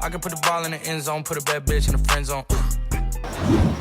I can put the ball in the end zone, put a bad bitch in the friend zone.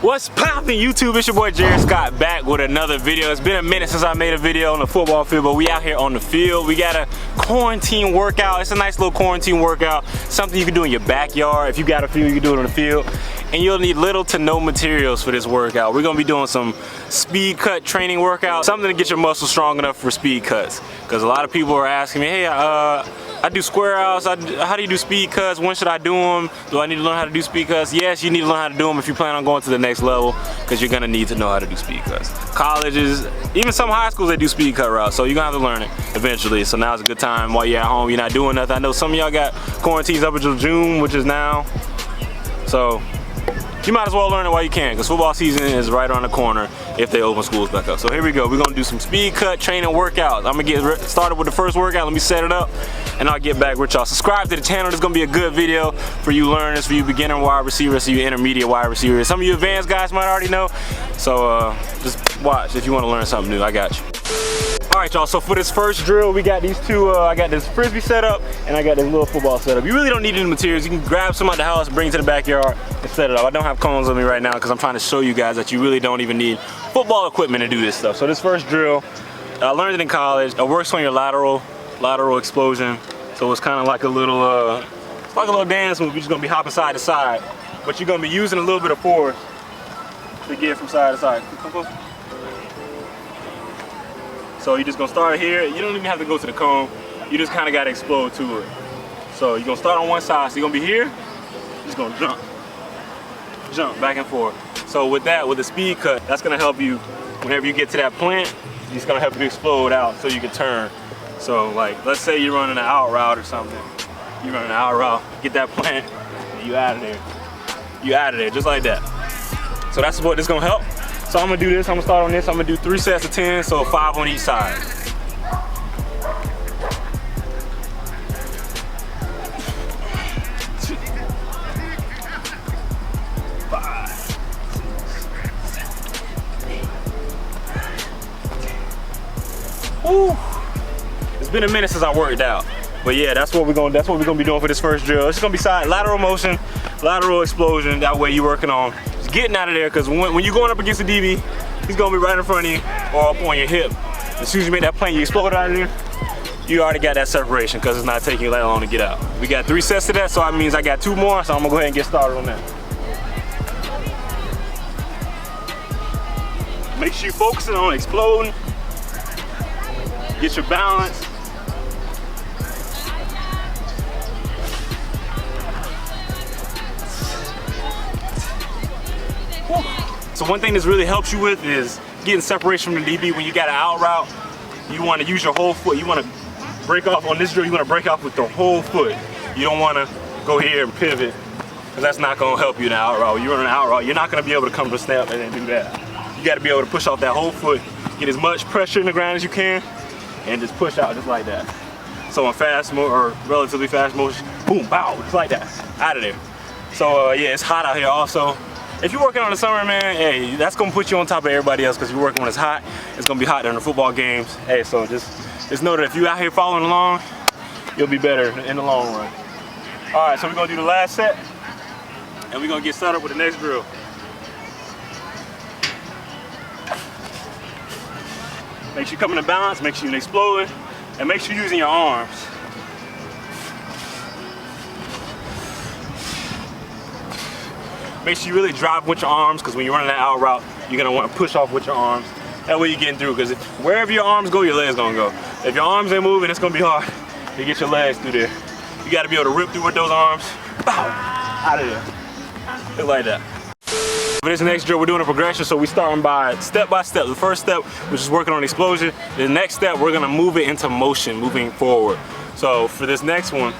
What's poppin' YouTube? It's your boy Jared Scott back with another video. It's been a minute since I made a video on the football field, but we out here on the field. We got a quarantine workout. It's a nice little quarantine workout. Something you can do in your backyard. If you got a field, you can do it on the field. And you'll need little to no materials for this workout. We're gonna be doing some speed cut training workout. Something to get your muscles strong enough for speed cuts. Because a lot of people are asking me, hey, I do square outs, how do you do speed cuts? When should I do them? Do I need to learn how to do speed cuts? Yes, you need to learn how to do them if you plan on going to the next level, because you're gonna need to know how to do speed cuts. Colleges, even some high schools, they do speed cut routes, so you're gonna have to learn it eventually. So now's a good time while you're at home, you're not doing nothing. I know some of y'all got quarantines up until June, which is now. So you might as well learn it while you can, because football season is right around the corner if they open schools back up. So here we go. We're gonna do some speed cut training workouts. I'm gonna get started with the first workout. Let me set it up, and I'll get back with y'all. Subscribe to the channel. This is gonna be a good video for you learners, for you beginner wide receivers, for you intermediate wide receivers. Some of you advanced guys might already know. So just watch if you want to learn something new. I got you. All right, y'all, so for this first drill, we got these two, I got this frisbee set up, and I got this little football setup. You really don't need any materials. You can grab some out the house, bring it to the backyard, and set it up. I don't have cones with me right now because I'm trying to show you guys that you really don't even need football equipment to do this stuff. So this first drill, I learned it in college. It works on your lateral explosion. So it's kind of like a little, it's like a little dance move. You're just gonna be hopping side to side, but you're gonna be using a little bit of force to get from side to side. Come close. So you're just gonna start here. You don't even have to go to the cone. You just kind of gotta explode to it. So you're gonna start on one side. So you're gonna be here. You're just gonna jump back and forth. So with that, with the speed cut, that's gonna help you whenever you get to that plant. It's gonna help you explode out so you can turn. So like, let's say you're running an out route or something. You're running an out route, get that plant, and you out of there. You out of there, just like that. So that's what this is gonna help. So I'm gonna do this, I'm gonna start on this. I'm gonna do 3 sets of 10, so 5 on each side. Woo. It's been a minute since I worked out. But yeah, that's what we're gonna be doing for this first drill. It's gonna be side lateral motion, lateral explosion. That way you're working on just getting out of there, because when you're going up against the DB, he's gonna be right in front of you or up on your hip. As soon as you make that plant, you explode out of there, you already got that separation, because it's not taking you that long to get out. We got 3 sets of that, so that means I got 2 more, so I'm gonna go ahead and get started on that. Make sure you're focusing on exploding. Get your balance. So one thing this really helps you with is getting separation from the DB. When you got an out route, you want to use your whole foot. You want to break off on this drill. You want to break off with the whole foot. You don't want to go here and pivot, because that's not going to help you in the out route. When you're running an out route, you're not going to be able to come to a snap and then do that. You got to be able to push off that whole foot, get as much pressure in the ground as you can, and just push out just like that. So in fast or relatively fast motion, boom, bow, just like that, out of there. So yeah, it's hot out here also. If you're working on the summer, man, hey, that's gonna put you on top of everybody else, because you're working when it's hot. It's gonna be hot during the football games. Hey, so just know that if you're out here following along, you'll be better in the long run. All right, so we're gonna do the last set, and we're gonna get started with the next drill. Make sure you come into balance, make sure you're exploding, and make sure you're using your arms. Make sure you really drive with your arms, because when you're running that out route, you're gonna want to push off with your arms. That way you're getting through, because wherever your arms go, your legs gonna go. If your arms ain't moving, it's gonna be hard to get your legs through there. You gotta be able to rip through with those arms. Bow, out of there. Just like that. For this next drill, we're doing a progression, so we're starting by step. The first step, which is working on explosion. The next step, we're gonna move it into motion, moving forward. So for this next one,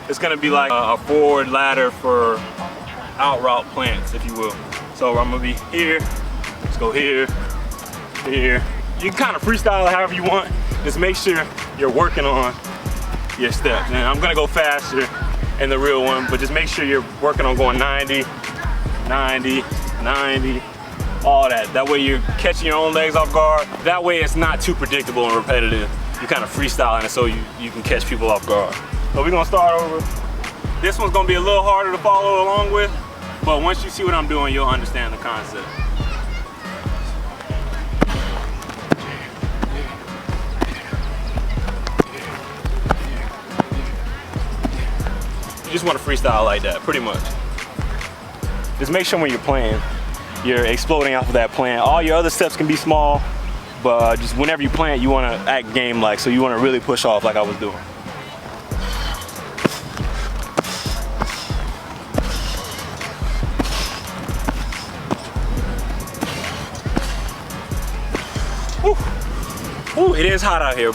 it's gonna be like a forward ladder for out route plants, if you will. So I'm gonna be here, let's go here, here. You can kind of freestyle it however you want. Just make sure you're working on your steps. And I'm gonna go faster in the real one, but just make sure you're working on going 90, 90, 90, all that. That way you're catching your own legs off guard. That way it's not too predictable and repetitive. You're kind of freestyling it so you can catch people off guard. So we're gonna start over This one's gonna be a little harder to follow along with, but once you see what I'm doing, you'll understand the concept. You just want to freestyle like that, pretty much. Just make sure when you're playing, you're exploding off of that plan. All your other steps can be small, but just whenever you plant, you want to act game-like, so you want to really push off like I was doing. Woo. Woo, it is hot out here.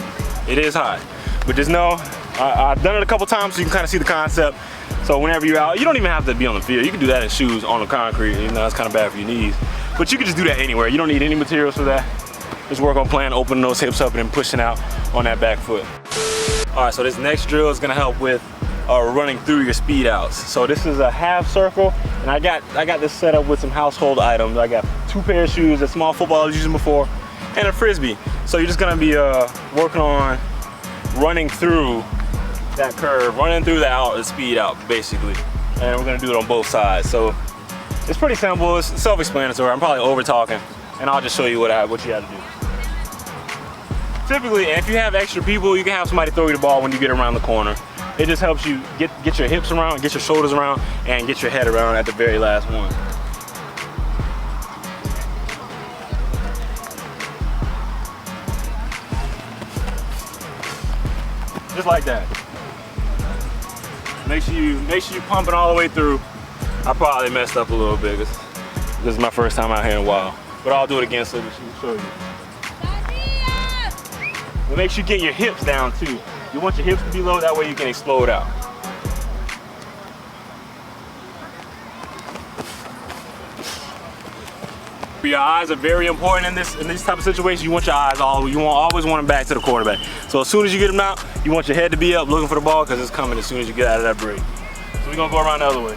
It is hot. But just know, I've done it a couple times so you can kind of see the concept. So whenever you're out, you don't even have to be on the field. You can do that in shoes on the concrete, even though that's kind of bad for your knees. But you can just do that anywhere. You don't need any materials for that. Just work on playing, opening those hips up and then pushing out on that back foot. All right, so this next drill is gonna help with running through your speed outs. So this is a half circle, and I got this set up with some household items. I got 2 pair of shoes, a small football I was using before, and a Frisbee. So you're just gonna be working on running through that curve, running through the speed out, basically. And we're gonna do it on both sides. So it's pretty simple, it's self-explanatory. I'm probably over talking, and I'll just show you what you have to do. Typically, if you have extra people, you can have somebody throw you the ball when you get around the corner. It just helps you get your hips around, get your shoulders around, and get your head around at the very last one. Just like that. Make sure you pump it all the way through. I probably messed up a little bit because this is my first time out here in a while. But I'll do it again so that she can show you. But make sure you get your hips down too. You want your hips to be low, that way you can explode out. Your eyes are very important in this type of situation. You want your eyes always want them back to the quarterback. So as soon as you get them out, you want your head to be up looking for the ball because it's coming as soon as you get out of that break. So we're gonna go around the other way.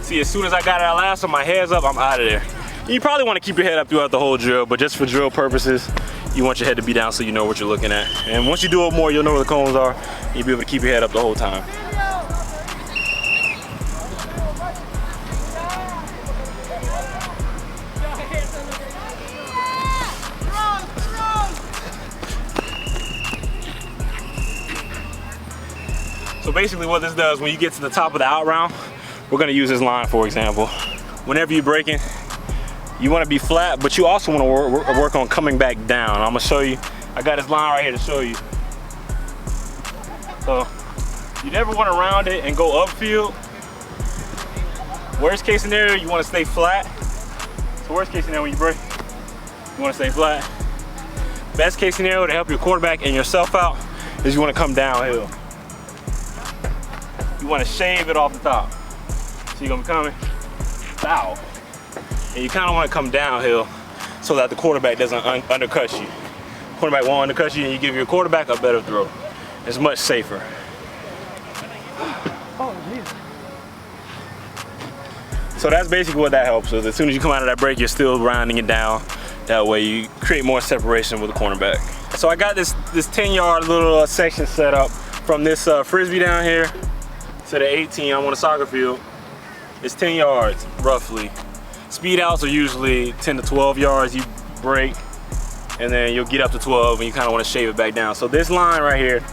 See, as soon as I got out last one, my head's up, I'm out of there. You probably want to keep your head up throughout the whole drill, but just for drill purposes, you want your head to be down so you know what you're looking at. And once you do it more, you'll know where the cones are, and you'll be able to keep your head up the whole time. So basically what this does, when you get to the top of the out round, we're gonna use this line for example. Whenever you're breaking, you wanna be flat, but you also wanna work on coming back down. I'm gonna show you, I got this line right here to show you. So, you never wanna round it and go upfield. Worst case scenario, you wanna stay flat. So worst case scenario when you break, you wanna stay flat. Best case scenario to help your quarterback and yourself out is you wanna come downhill. You wanna shave it off the top. So you're gonna be coming, bow. And you kinda wanna come downhill so that the quarterback doesn't undercut you. Quarterback won't undercut you and you give your quarterback a better throw. It's much safer. Oh, geez. So that's basically what that helps with. As soon as you come out of that break, you're still rounding it down. That way you create more separation with the cornerback. So I got this 10-yard little section set up from this Frisbee down here to the 18. I'm on a soccer field. It's 10 yards, roughly. Speed outs are usually 10 to 12 yards. You break, and then you'll get up to 12, and you kind of want to shave it back down. So this line right here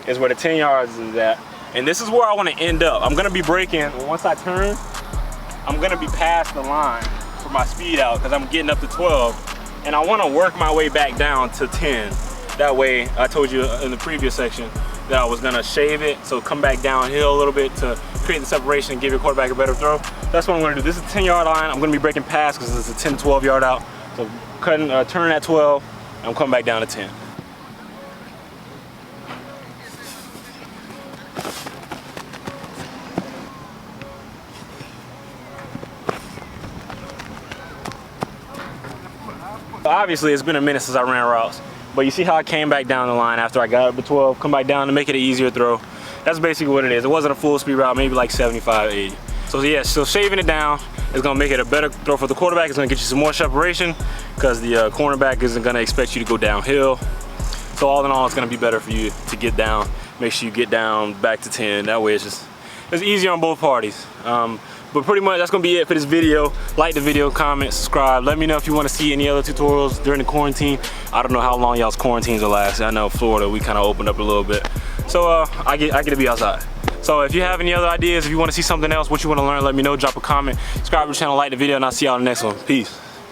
is where the 10 yards is at. And this is where I want to end up. I'm going to be breaking, once I turn, I'm going to be past the line for my speed out because I'm getting up to 12. And I want to work my way back down to 10. That way, I told you in the previous section that I was going to shave it, so come back downhill a little bit to create the separation and give your quarterback a better throw. That's what I'm going to do. This is a 10-yard line. I'm going to be breaking past because it's a 10 to 12 yard out. So cutting, turn at 12, and I'm coming back down to 10. Obviously, it's been a minute since I ran routes, but you see how I came back down the line after I got up to 12, come back down to make it an easier throw. That's basically what it is. It wasn't a full speed route, maybe like 75, 80. So yeah, so shaving it down, It's gonna make it a better throw for the quarterback. It's gonna get you some more separation because the cornerback isn't gonna expect you to go downhill. So all in all, it's gonna be better for you to get down. Make sure you get down back to 10. That way it's easier on both parties. But pretty much that's gonna be it for this video. Like the video, comment, subscribe. Let me know if you wanna see any other tutorials during the quarantine. I don't know how long y'all's quarantines will last. I know Florida, we kinda opened up a little bit. So I get to be outside. So if you have any other ideas, if you wanna see something else, what you wanna learn, let me know, drop a comment. Subscribe to the channel, like the video, and I'll see y'all in the next one. Peace.